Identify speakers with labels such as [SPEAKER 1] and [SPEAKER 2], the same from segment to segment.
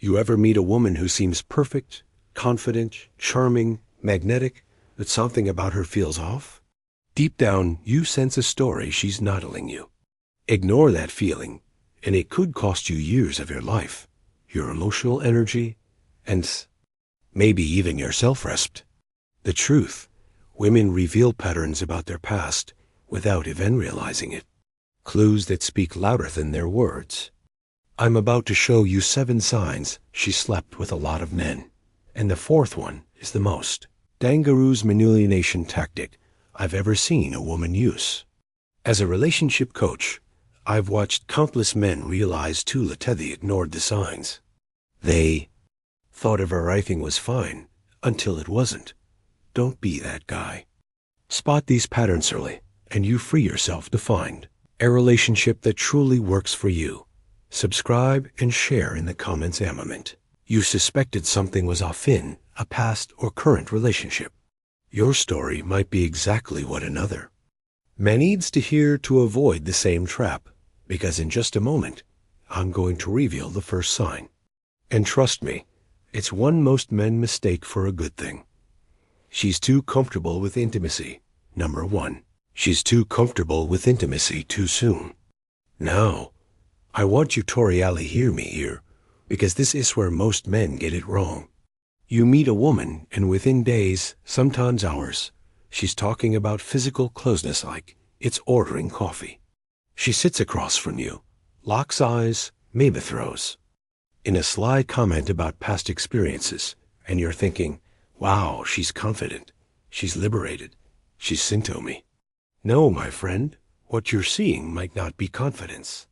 [SPEAKER 1] You ever meet a woman who seems perfect, confident, charming, magnetic, but something about her feels off? Deep down, you sense a story she's not telling you. Ignore that feeling, and it could cost you years of your life, your emotional energy, and maybe even your self-respect. The truth, women reveal patterns about their past without even realizing it. Clues that speak louder than their words. I'm about to show you 7 signs she slept with a lot of men. And the 4th one is the most dangerous manipulation tactic I've ever seen a woman use. As a relationship coach, I've watched countless men realize too late they ignored the signs. They thought everything was fine until it wasn't. Don't be that guy. Spot these patterns early, and you free yourself to find a relationship that truly works for you. Subscribe and share in the comments moment. You suspected something was off in a past or current relationship. Your story might be exactly what another man needs to hear to avoid the same trap, because in just a moment, I'm going to reveal the first sign. And trust me, it's one most men mistake for a good thing. She's too comfortable with intimacy. Number 1. She's too comfortable with intimacy too soon. Now, I want you to really hear me here, because this is where most men get it wrong. You meet a woman, and within days, sometimes hours, she's talking about physical closeness like it's ordering coffee. She sits across from you, locks eyes, maybe throws in a sly comment about past experiences, and you're thinking, wow, she's confident, she's liberated, she's into me. No, my friend, what you're seeing might not be confidence.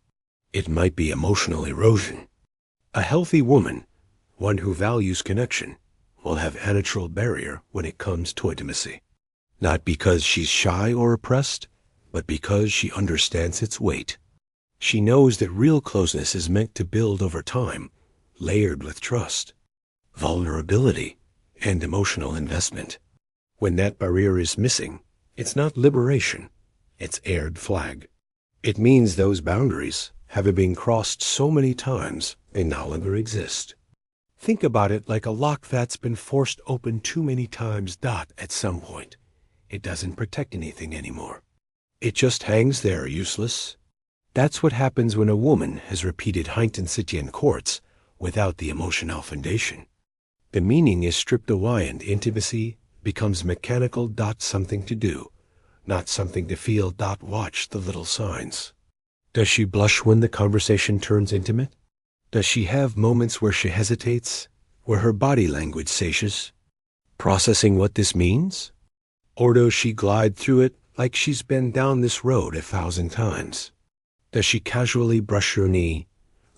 [SPEAKER 1] It might be emotional erosion. A healthy woman, one who values connection, will have a natural barrier when it comes to intimacy. Not because she's shy or oppressed, but because she understands its weight. She knows that real closeness is meant to build over time, layered with trust, vulnerability, and emotional investment. When that barrier is missing, it's not liberation, it's aired flag. It means those boundaries have been crossed so many times they no longer exist. Think about it like a lock that's been forced open too many times. At some point, it doesn't protect anything anymore. It just hangs there useless. That's what happens when a woman has repeated intensity in courts without the emotional foundation. The meaning is stripped away and intimacy becomes mechanical. Something to do, not something to feel. Watch the little signs. Does she blush when the conversation turns intimate? Does she have moments where she hesitates, where her body language sashes, processing what this means? Or does she glide through it like she's been down this road 1,000 times? Does she casually brush your knee,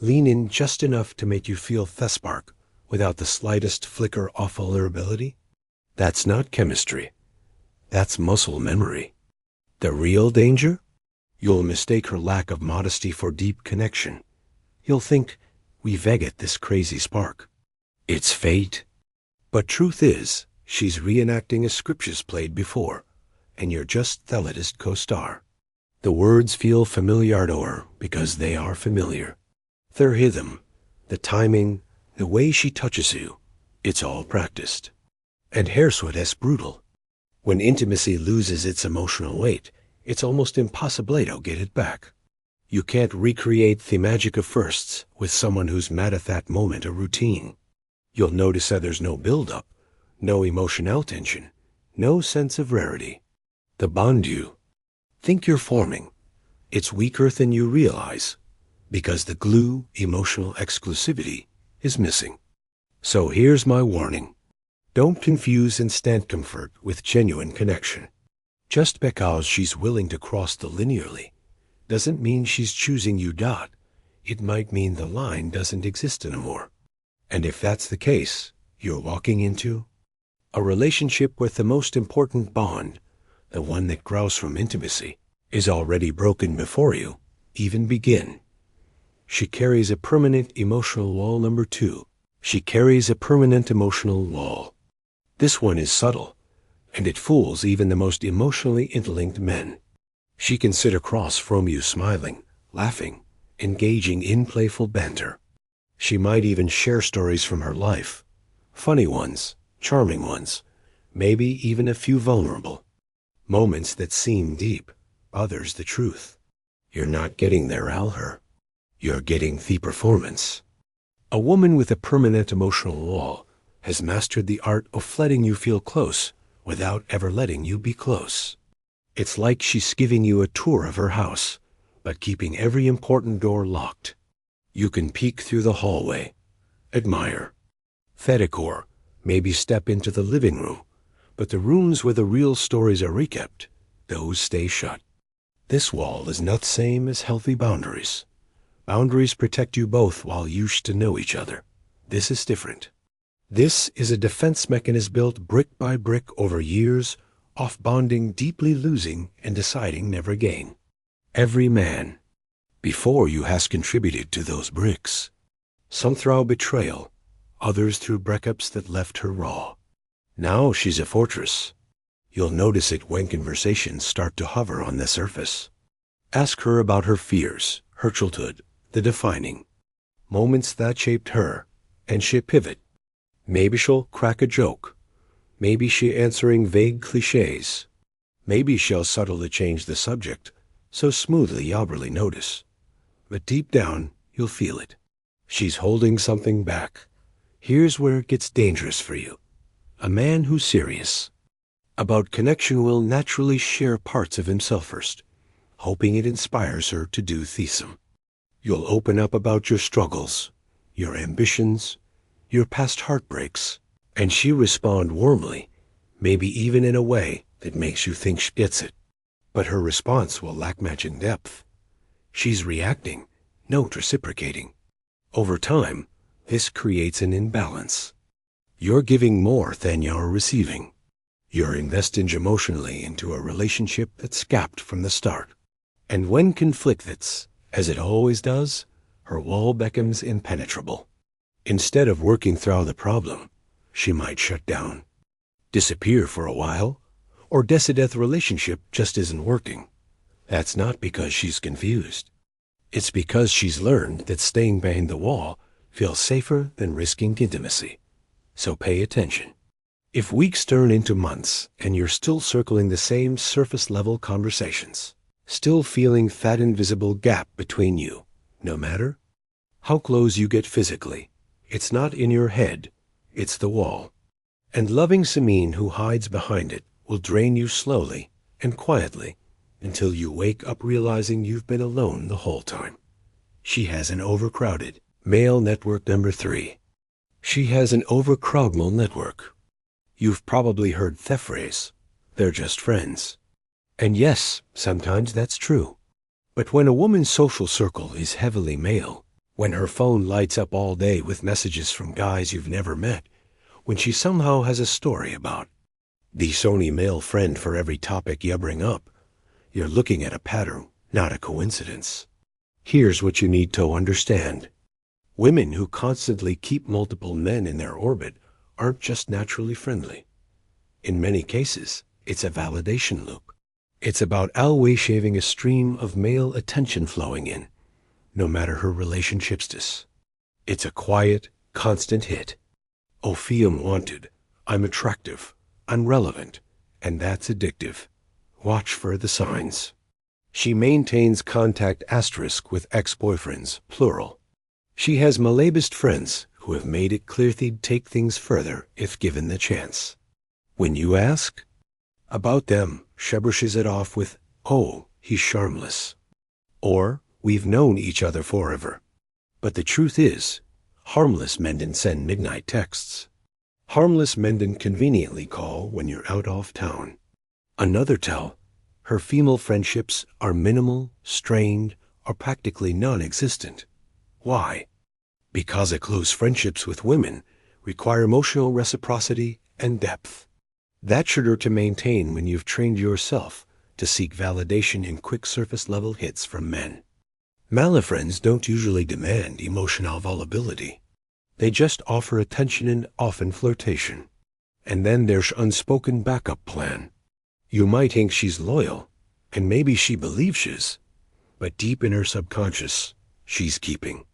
[SPEAKER 1] lean in just enough to make you feel the spark without the slightest flicker of vulnerability? That's not chemistry. That's muscle memory. The real danger? You'll mistake her lack of modesty for deep connection. You'll think, we've egged this crazy spark. It's fate. But truth is, she's reenacting a script she's played before, and you're just the latest co-star. The words feel familiar to her because they are familiar. Their rhythm, the timing, the way she touches you, it's all practiced. And here's what is brutal. When intimacy loses its emotional weight, it's almost impossible to get it back. You can't recreate the magic of firsts with someone who's mad at that moment a routine. You'll notice that there's no build-up, no emotional tension, no sense of rarity. The bond you think you're forming, it's weaker than you realize, because the glue, emotional exclusivity, is missing. So here's my warning. Don't confuse instant comfort with genuine connection. Just because she's willing to cross the linearly doesn't mean she's choosing you. It might mean the line doesn't exist anymore. And if that's the case, you're walking into a relationship with the most important bond, the one that grows from intimacy, is already broken before you even begin. She carries a permanent emotional wall. Number 2. She carries a permanent emotional wall. This one is subtle, and it fools even the most emotionally interlinked men. She can sit across from you smiling, laughing, engaging in playful banter. She might even share stories from her life. Funny ones, charming ones, maybe even a few vulnerable. Moments that seem deep, others the truth. You're not getting their Alher. You're getting the performance. A woman with a permanent emotional wall has mastered the art of letting you feel close without ever letting you be close. It's like she's giving you a tour of her house, but keeping every important door locked. You can peek through the hallway, admire, fedicor, maybe step into the living room, but the rooms where the real stories are rekept, those stay shut. This wall is not the same as healthy boundaries. Boundaries protect you both while you used to know each other. This is different. This is a defense mechanism built brick by brick over years, off bonding, deeply losing, and deciding never again. Every man, before you, has contributed to those bricks. Some through betrayal, others through breakups that left her raw. Now she's a fortress. You'll notice it when conversations start to hover on the surface. Ask her about her fears, her childhood, the defining moments that shaped her, and she'll pivot. Maybe she'll crack a joke. Maybe she's answering vague cliches. Maybe she'll subtly change the subject, so smoothly you'll barely notice. But deep down, you'll feel it. She's holding something back. Here's where it gets dangerous for you. A man who's serious about connection will naturally share parts of himself first, hoping it inspires her to do threesome. You'll open up about your struggles, your ambitions, your past heartbreaks, and she'll respond warmly, maybe even in a way that makes you think she gets it. But her response will lack matching depth. She's reacting, not reciprocating. Over time, this creates an imbalance. You're giving more than you're receiving. You're investing emotionally into a relationship that's gapped from the start. And when conflict hits, as it always does, her wall becomes impenetrable. Instead of working through the problem, she might shut down, disappear for a while, or decide the relationship just isn't working. That's not because she's confused. It's because she's learned that staying behind the wall feels safer than risking intimacy. So pay attention. If weeks turn into months and you're still circling the same surface-level conversations, still feeling that invisible gap between you, no matter how close you get physically, it's not in your head, it's the wall. And loving Samin who hides behind it will drain you slowly and quietly until you wake up realizing you've been alone the whole time. She has an overcrowded male network. Number 3. She has an overcrowded network. You've probably heard the phrase, they're just friends. And yes, sometimes that's true. But when a woman's social circle is heavily male, when her phone lights up all day with messages from guys you've never met, when she somehow has a story about the Sony male friend for every topic you bring up, you're looking at a pattern, not a coincidence. Here's what you need to understand. Women who constantly keep multiple men in their orbit aren't just naturally friendly. In many cases, it's a validation loop. It's about always shaving a stream of male attention flowing in, no matter her relationship status. It's a quiet, constant hit. Oh, feel wanted, I'm attractive, I'm relevant, and that's addictive. Watch for the signs. She maintains contact asterisk with ex-boyfriends, plural. She has malabist friends who have made it clear they'd take things further if given the chance. When you ask about them, she brushes it off with, oh, he's charmless. Or, we've known each other forever. But the truth is, harmless men didn't send midnight texts. Harmless men didn't conveniently call when you're out of town. Another tell, her female friendships are minimal, strained, or practically non-existent. Why? Because close friendships with women require emotional reciprocity and depth. That's harder to maintain when you've trained yourself to seek validation in quick surface-level hits from men. Male friends don't usually demand emotional vulnerability. They just offer attention and often flirtation. And then there's unspoken backup plan. You might think she's loyal, and maybe she believes she's, but deep in her subconscious, she's keeping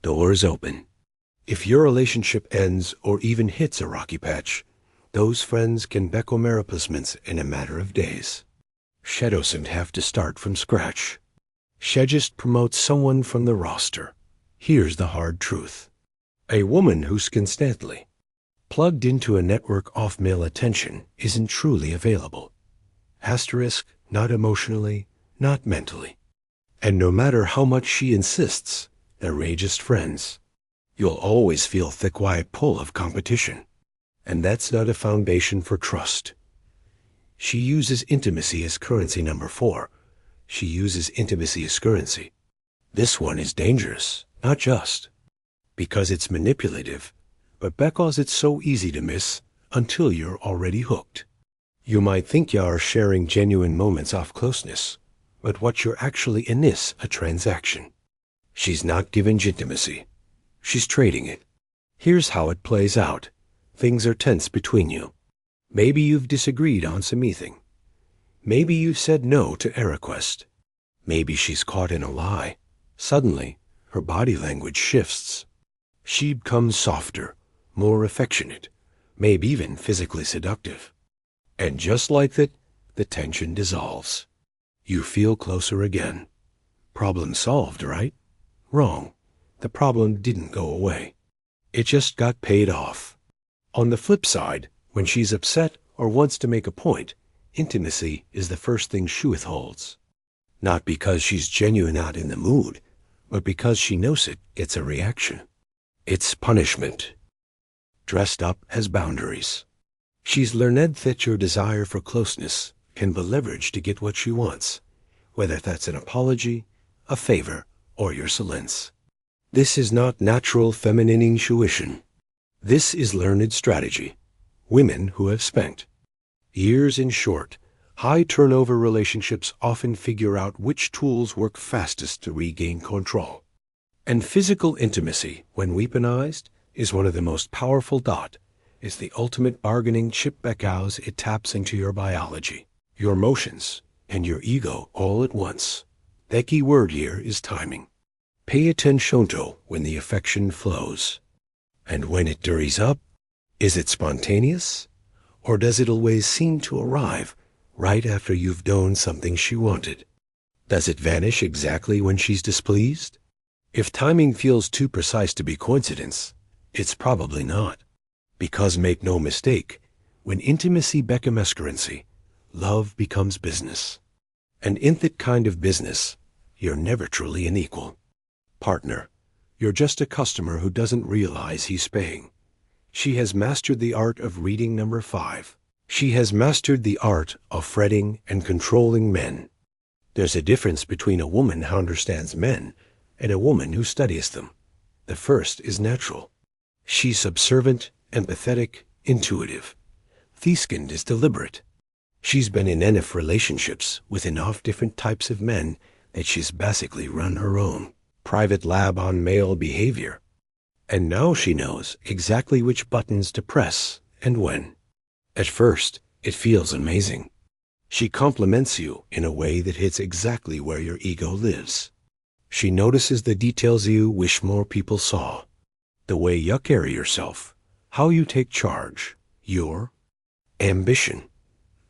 [SPEAKER 1] doors open. If your relationship ends or even hits a rocky patch, those friends can become replacements in a matter of days. She doesn't have to start from scratch. She just promotes someone from the roster. Here's the hard truth. A woman who's constantly plugged into a network of male attention isn't truly available. Asterisk, not emotionally, not mentally. And no matter how much she insists, they're just friends. You'll always feel the quiet pull of competition. And that's not a foundation for trust. She uses intimacy as currency. Number 4. She uses intimacy as currency. This one is dangerous, not just because it's manipulative, but because it's so easy to miss until you're already hooked. You might think you are sharing genuine moments of closeness, but what you're actually in is a transaction. She's not giving intimacy. She's trading it. Here's how it plays out. Things are tense between you. Maybe you've disagreed on something. Maybe you've said no to a request. Maybe she's caught in a lie. Suddenly, her body language shifts. She becomes softer, more affectionate, maybe even physically seductive. And just like that, the tension dissolves. You feel closer again. Problem solved, right? Wrong. The problem didn't go away. It just got paid off. On the flip side, when she's upset or wants to make a point, intimacy is the first thing she withholds. Not because she's genuine out in the mood, but because she knows it gets a reaction. It's punishment, dressed up as boundaries. She's learned that your desire for closeness can be leveraged to get what she wants, whether that's an apology, a favor, or your silence. This is not natural feminine intuition. This is learned strategy. Women who have spent years in short, high-turnover relationships often figure out which tools work fastest to regain control. And physical intimacy, when weaponized, is one of the most powerful. Is the ultimate bargaining chip because it taps into your biology, your emotions, and your ego all at once. The key word here is timing. Pay attention to when the affection flows. And when it dries up, is it spontaneous? Or does it always seem to arrive right after you've done something she wanted? Does it vanish exactly when she's displeased? If timing feels too precise to be coincidence, it's probably not. Because make no mistake, when intimacy becomes currency, love becomes business. And in that kind of business, you're never truly an equal partner. You're just a customer who doesn't realize he's paying. She has mastered the art of reading. Number 5. She has mastered the art of fretting and controlling men. There's a difference between a woman who understands men and a woman who studies them. The first is natural. She's subservient, empathetic, intuitive. The second is deliberate. She's been in enough relationships with enough different types of men that she's basically run her own private lab on male behavior. And now she knows exactly which buttons to press and when. At first, it feels amazing. She compliments you in a way that hits exactly where your ego lives. She notices the details you wish more people saw. The way you carry yourself, how you take charge, your ambition.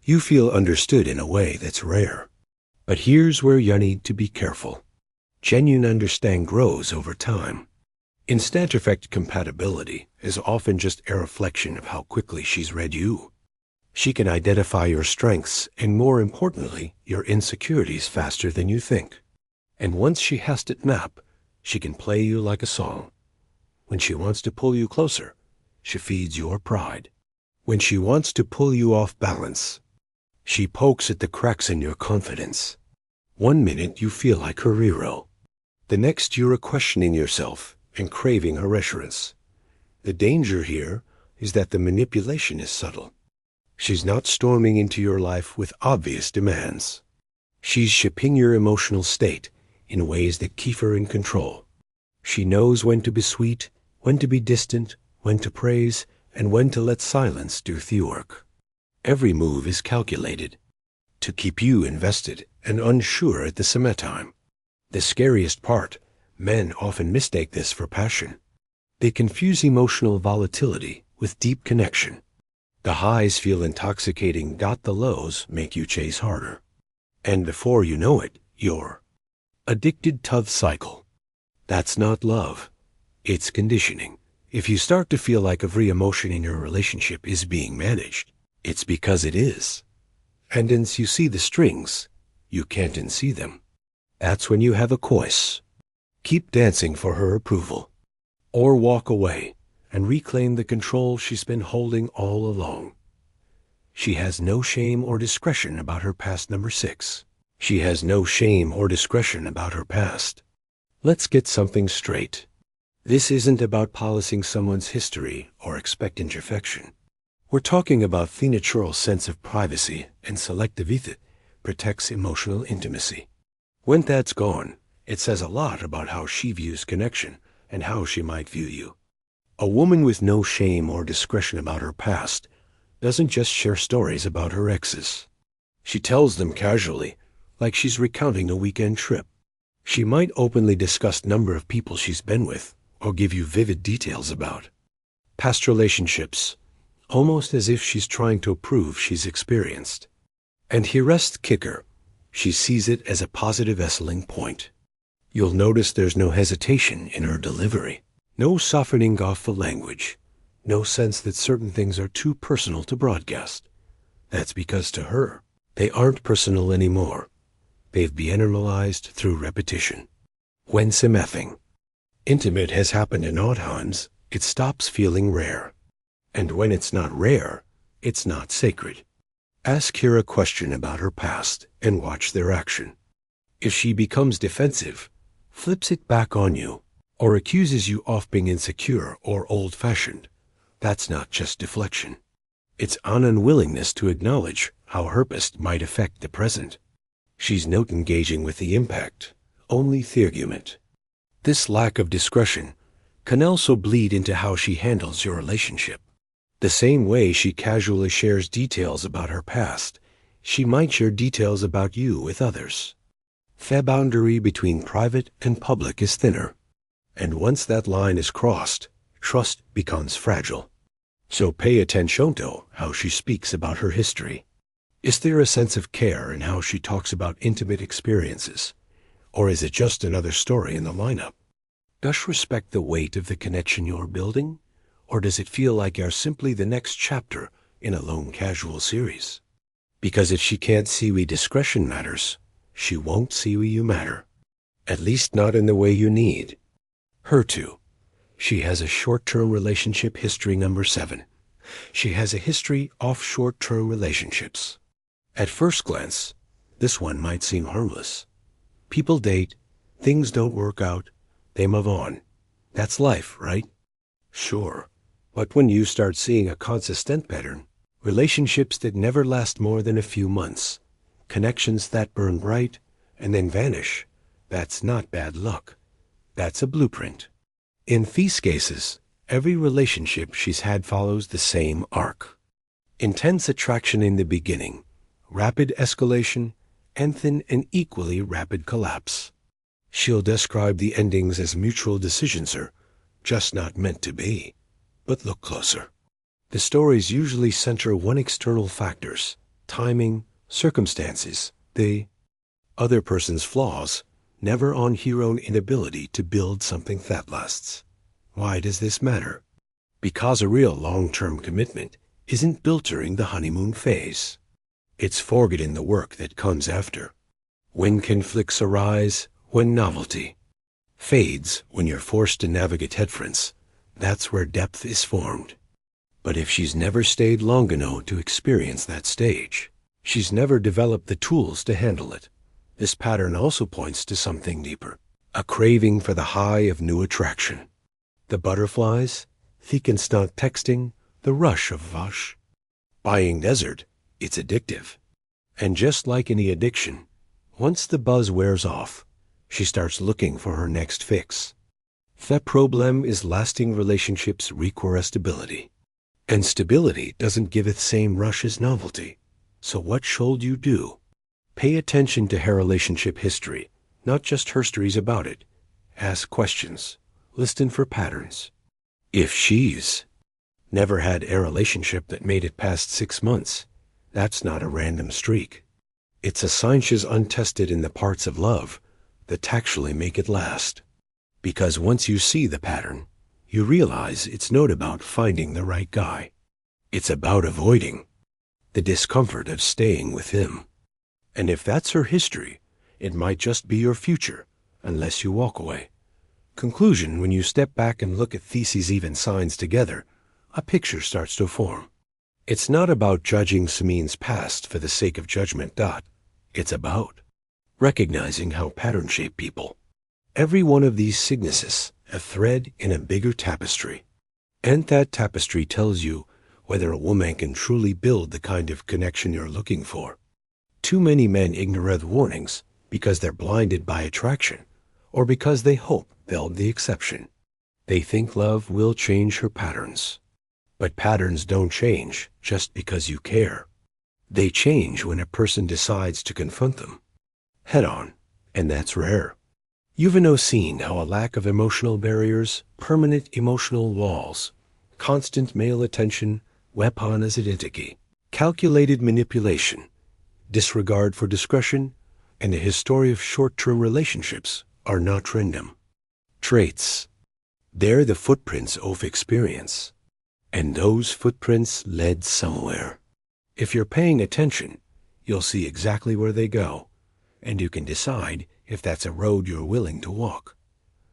[SPEAKER 1] You feel understood in a way that's rare. But here's where you need to be careful. Genuine understanding grows over time. Instant effect compatibility is often just a reflection of how quickly she's read you. She can identify your strengths and, more importantly, your insecurities faster than you think. And once she has it mapped, she can play you like a song. When she wants to pull you closer, she feeds your pride. When she wants to pull you off balance, she pokes at the cracks in your confidence. One minute you feel like her hero. The next you're questioning yourself and craving her reassurance. The danger here is that the manipulation is subtle. She's not storming into your life with obvious demands. She's shaping your emotional state in ways that keep her in control. She knows when to be sweet, when to be distant, when to praise, and when to let silence do the work. Every move is calculated to keep you invested and unsure at the same time. The scariest part, men often mistake this for passion. They confuse emotional volatility with deep connection. The highs feel intoxicating, the lows make you chase harder. And before you know it, you're addicted to the cycle. That's not love. It's conditioning. If you start to feel like every emotion in your relationship is being managed, it's because it is. And once you see the strings, you can't unsee them. That's when you have a choice. Keep dancing for her approval, or walk away and reclaim the control she's been holding all along. She has no shame or discretion about her past. Number 6. She has no shame or discretion about her past. Let's get something straight. This isn't about policing someone's history or expectant affection. We're talking about the natural sense of privacy and selectivity protects emotional intimacy. When that's gone, it says a lot about how she views connection and how she might view you. A woman with no shame or discretion about her past doesn't just share stories about her exes. She tells them casually, like she's recounting a weekend trip. She might openly discuss the number of people she's been with or give you vivid details about past relationships, almost as if she's trying to prove she's experienced. And here's the kicker. She sees it as a positive selling point. You'll notice there's no hesitation in her delivery, no softening off the language, no sense that certain things are too personal to broadcast. That's because to her, they aren't personal anymore. They've been internalized through repetition. When something intimate has happened in odd times, it stops feeling rare. And when it's not rare, it's not sacred. Ask her a question about her past and watch their action. If she becomes defensive, flips it back on you, or accuses you of being insecure or old-fashioned, that's not just deflection. It's an unwillingness to acknowledge how her past might affect the present. She's not engaging with the impact, only the argument. This lack of discretion can also bleed into how she handles your relationship. The same way she casually shares details about her past, she might share details about you with others. The boundary between private and public is thinner, and once that line is crossed, trust becomes fragile. So pay attention to how she speaks about her history. Is there a sense of care in how she talks about intimate experiences, or is it just another story in the lineup? Does she respect the weight of the connection you're building? Or does it feel like you're simply the next chapter in a lone casual series? Because if she can't see where discretion matters, she won't see where you matter. At least not in the way you need. Her too. She has a short-term relationship history. Number 7. She has a history of short-term relationships. At first glance, this one might seem harmless. People date, things don't work out, they move on. That's life, right? Sure. But when you start seeing a consistent pattern, relationships that never last more than a few months, connections that burn bright and then vanish, that's not bad luck. That's a blueprint. In these cases, every relationship she's had follows the same arc. Intense attraction in the beginning, rapid escalation, and then an equally rapid collapse. She'll describe the endings as mutual decisions are just not meant to be. But look closer. The stories usually center one external factors, timing, circumstances, the other person's flaws, never on her own inability to build something that lasts. Why does this matter? Because a real long-term commitment isn't built during the honeymoon phase. It's forgotten the work that comes after. When conflicts arise, when novelty fades, when you're forced to navigate headfronts, that's where depth is formed. But if she's never stayed long enough to experience that stage, she's never developed the tools to handle it. This pattern also points to something deeper, a craving for the high of new attraction. The butterflies, the constant texting, the rush of Vash. Buying desert, it's addictive. And just like any addiction, once the buzz wears off, she starts looking for her next fix. The problem is lasting relationships require stability. And stability doesn't give it the same rush as novelty. So what should you do? Pay attention to her relationship history, not just her stories about it. Ask questions. Listen for patterns. If she's never had a relationship that made it past 6 months, that's not a random streak. It's a sign she's untested in the parts of love that actually make it last. Because once you see the pattern, you realize it's not about finding the right guy. It's about avoiding the discomfort of staying with him. And if that's her history, it might just be your future, unless you walk away. Conclusion: when you step back and look at theses, even signs together, a picture starts to form. It's not about judging Samin's past for the sake of judgment. It's about recognizing how patterns shape people. Every one of these signals a thread in a bigger tapestry. And that tapestry tells you whether a woman can truly build the kind of connection you're looking for. Too many men ignore the warnings because they're blinded by attraction, or because they hope they'll be the exception. They think love will change her patterns. But patterns don't change just because you care. They change when a person decides to confront them head on, and that's rare. You've seen how a lack of emotional barriers, permanent emotional walls, constant male attention, weapon as identity, calculated manipulation, disregard for discretion, and a history of short-term relationships are not random traits. They're the footprints of experience. And those footprints led somewhere. If you're paying attention, you'll see exactly where they go, and you can decide if that's a road you're willing to walk.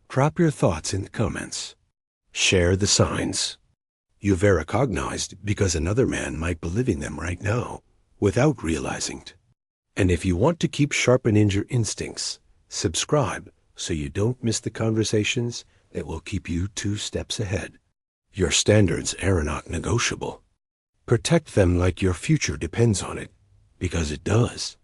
[SPEAKER 1] Drop your thoughts in the comments. Share the signs you've recognized, because another man might be living them right now without realizing it. And if you want to keep sharpening your instincts, subscribe so you don't miss the conversations that will keep you 2 steps ahead. Your standards are not negotiable. Protect them like your future depends on it, because it does.